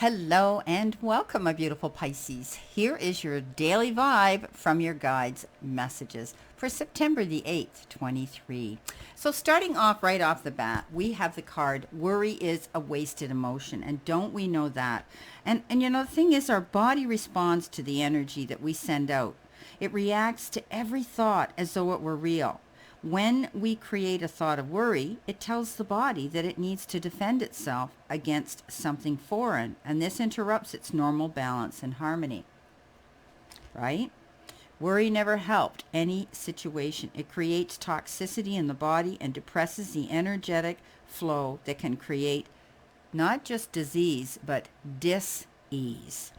Hello and welcome, my beautiful Pisces. Here is your daily vibe from your guides' messages for September the 8th, 23. So starting off right off the bat, we have the card, worry is a wasted emotion. And don't we know that? And the thing is, our body responds to the energy that we send out. It reacts to every thought as though it were real. When we create a thought of worry, it tells the body that it needs to defend itself against something foreign, and this interrupts its normal balance and harmony, right? Worry never helped any situation. It creates toxicity in the body and depresses the energetic flow that can create not just disease, but dis-ease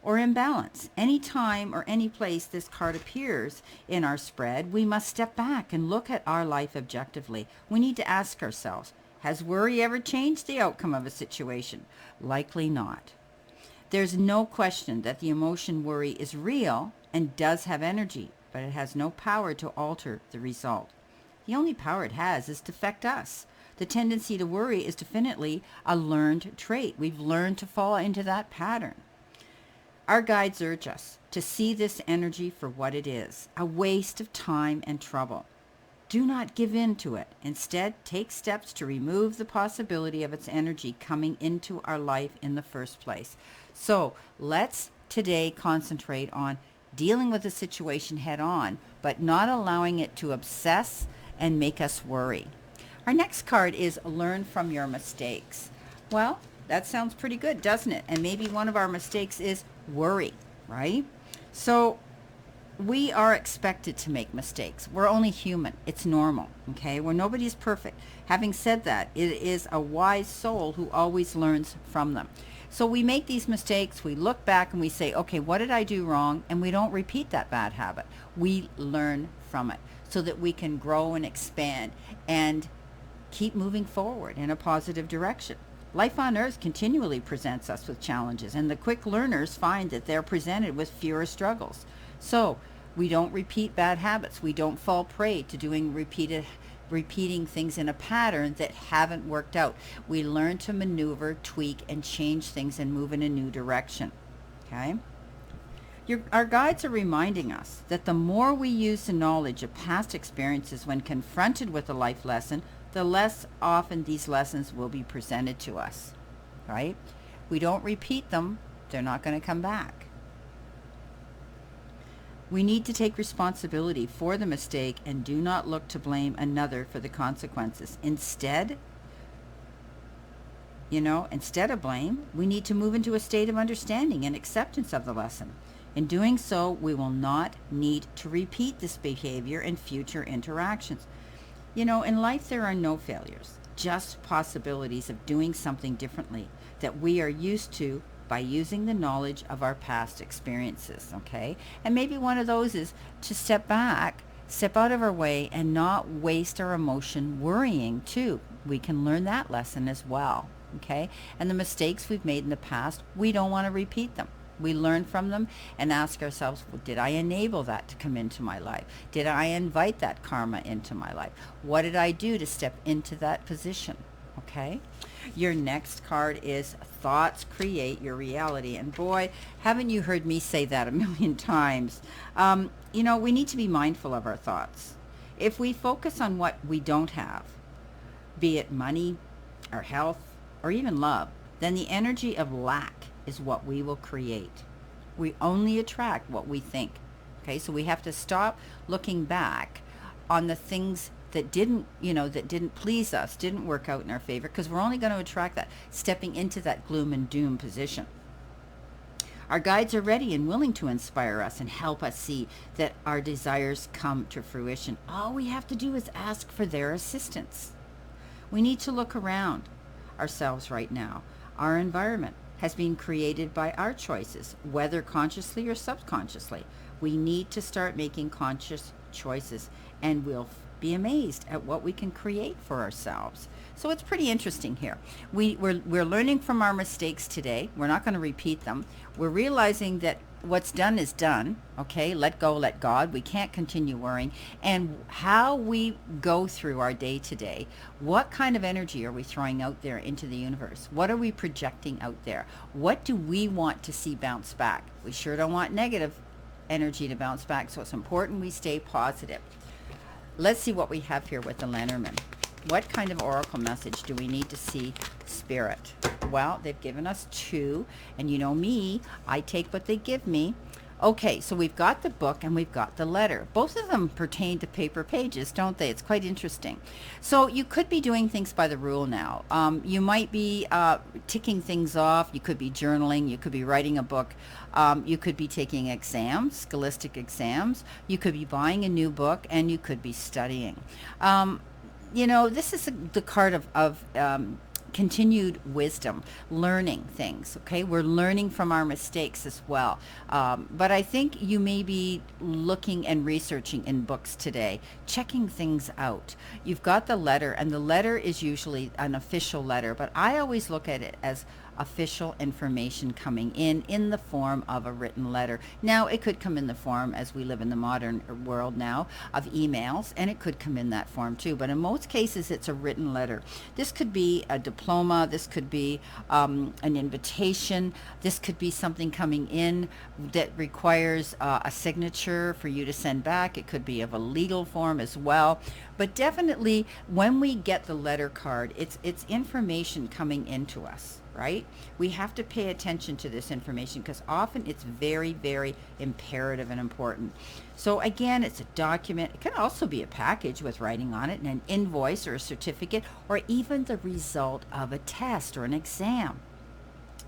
or imbalance. Any time or any place this card appears in our spread, we must step back and look at our life objectively. We need to ask ourselves, has worry ever changed the outcome of a situation? Likely not. There's no question that the emotion worry is real and does have energy, but it has no power to alter the result. The only power it has is to affect us. The tendency to worry is definitely a learned trait. We've learned to fall into that pattern. Our guides urge us to see this energy for what it is, a waste of time and trouble. Do not give in to it. Instead, take steps to remove the possibility of its energy coming into our life in the first place. So let's today concentrate on dealing with the situation head on, but not allowing it to obsess and make us worry. Our next card is learn from your mistakes. Well, that sounds pretty good, doesn't it? And maybe one of our mistakes is worry, right? So we are expected to make mistakes. We're only human. It's normal, okay? Nobody's perfect. Having said that, it is a wise soul who always learns from them. So we make these mistakes, we look back and we say, okay, what did I do wrong? And we don't repeat that bad habit. We learn from it so that we can grow and expand and keep moving forward in a positive direction. Life on Earth continually presents us with challenges, and the quick learners find that they're presented with fewer struggles. So we don't repeat bad habits. We don't fall prey to doing repeating things in a pattern that haven't worked out. We learn to maneuver, tweak, and change things and move in a new direction. Okay? Our guides are reminding us that the more we use the knowledge of past experiences when confronted with a life lesson, the less often these lessons will be presented to us, right? We don't repeat them, they're not going to come back. We need to take responsibility for the mistake and do not look to blame another for the consequences. Instead of blame, we need to move into a state of understanding and acceptance of the lesson. In doing so, we will not need to repeat this behavior in future interactions. In life there are no failures, just possibilities of doing something differently that we are used to by using the knowledge of our past experiences, okay? And maybe one of those is to step back, step out of our way, and not waste our emotion worrying too. We can learn that lesson as well, okay? And the mistakes we've made in the past, we don't want to repeat them. We learn from them and ask ourselves, well, did I enable that to come into my life? Did I invite that karma into my life? What did I do to step into that position? Okay? Your next card is thoughts create your reality. And boy, haven't you heard me say that a million times? We need to be mindful of our thoughts. If we focus on what we don't have, be it money, our health, or even love, then the energy of lack is what we will create. We only attract what we think. Okay, so we have to stop looking back on the things that didn't please us, didn't work out in our favor, because we're only going to attract that, stepping into that gloom and doom position. Our guides are ready and willing to inspire us and help us see that our desires come to fruition. All we have to do is ask for their assistance. We need to look around ourselves right now. Our environment has been created by our choices, whether consciously or subconsciously. We need to start making conscious choices, and we'll be amazed at what we can create for ourselves. So it's pretty interesting here. We're learning from our mistakes today. We're not going to repeat them. We're realizing that what's done is done. Okay, let go, let God. We can't continue worrying. And how we go through our day today, what kind of energy are we throwing out there into the universe? What are we projecting out there? What do we want to see bounce back? We sure don't want negative energy to bounce back, so it's important we stay positive. Let's see what we have here with the Lenormand. What kind of oracle message do we need to see, Spirit? Well, they've given us 2, and you know me, I take what they give me. Okay, so we've got the book and we've got the letter. Both of them pertain to paper pages, don't they? It's quite interesting. So you could be doing things by the rule now. You might be ticking things off. You could be journaling. You could be writing a book. You could be taking exams, scholastic exams. You could be buying a new book, and you could be studying. This is the card of continued wisdom, learning things. Okay, we're learning from our mistakes as well. But I think you may be looking and researching in books today, checking things out. You've got the letter, and the letter is usually an official letter, but I always look at it as official information coming in the form of a written letter. Now, it could come in the form, as we live in the modern world now, of emails, and it could come in that form too. But in most cases, it's a written letter. This could be a diploma. This could be an invitation. This could be something coming in that requires a signature for you to send back. It could be of a legal form as well. But definitely, when we get the letter card, it's information coming into us. Right? We have to pay attention to this information because often it's very, very imperative and important. So again, it's a document. It can also be a package with writing on it, and an invoice or a certificate, or even the result of a test or an exam.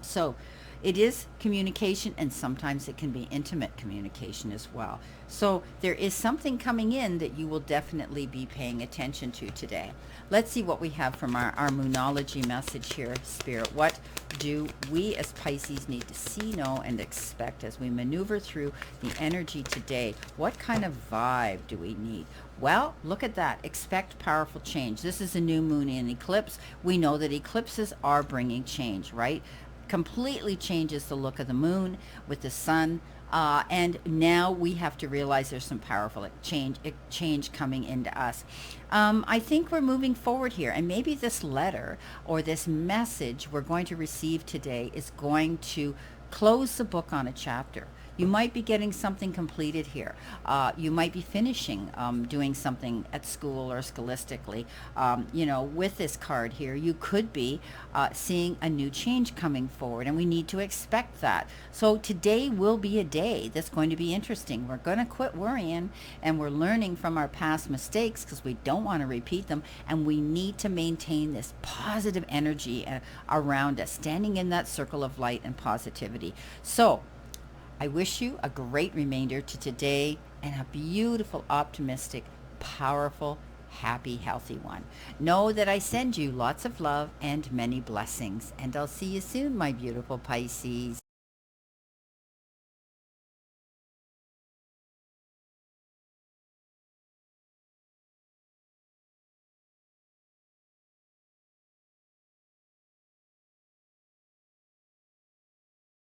So it is communication, and sometimes it can be intimate communication as well. So there is something coming in that you will definitely be paying attention to today. Let's see what we have from our Moonology message here, Spirit. What do we as Pisces need to see, know, and expect as we maneuver through the energy today? What kind of vibe do we need? Well, look at that. Expect powerful change. This is a new moon in eclipse. We know that eclipses are bringing change, right? Completely changes the look of the moon with the sun, and now we have to realize there's some powerful change coming into us. I think we're moving forward here, and maybe this letter or this message we're going to receive today is going to close the book on a chapter. You might be getting something completed here. You might be finishing doing something at school or scholastically. With this card here, you could be seeing a new change coming forward, and we need to expect that. So today will be a day that's going to be interesting. We're going to quit worrying, and we're learning from our past mistakes because we don't want to repeat them, and we need to maintain this positive energy around us, standing in that circle of light and positivity. So I wish you a great remainder to today, and a beautiful, optimistic, powerful, happy, healthy one. Know that I send you lots of love and many blessings, and I'll see you soon, my beautiful Pisces.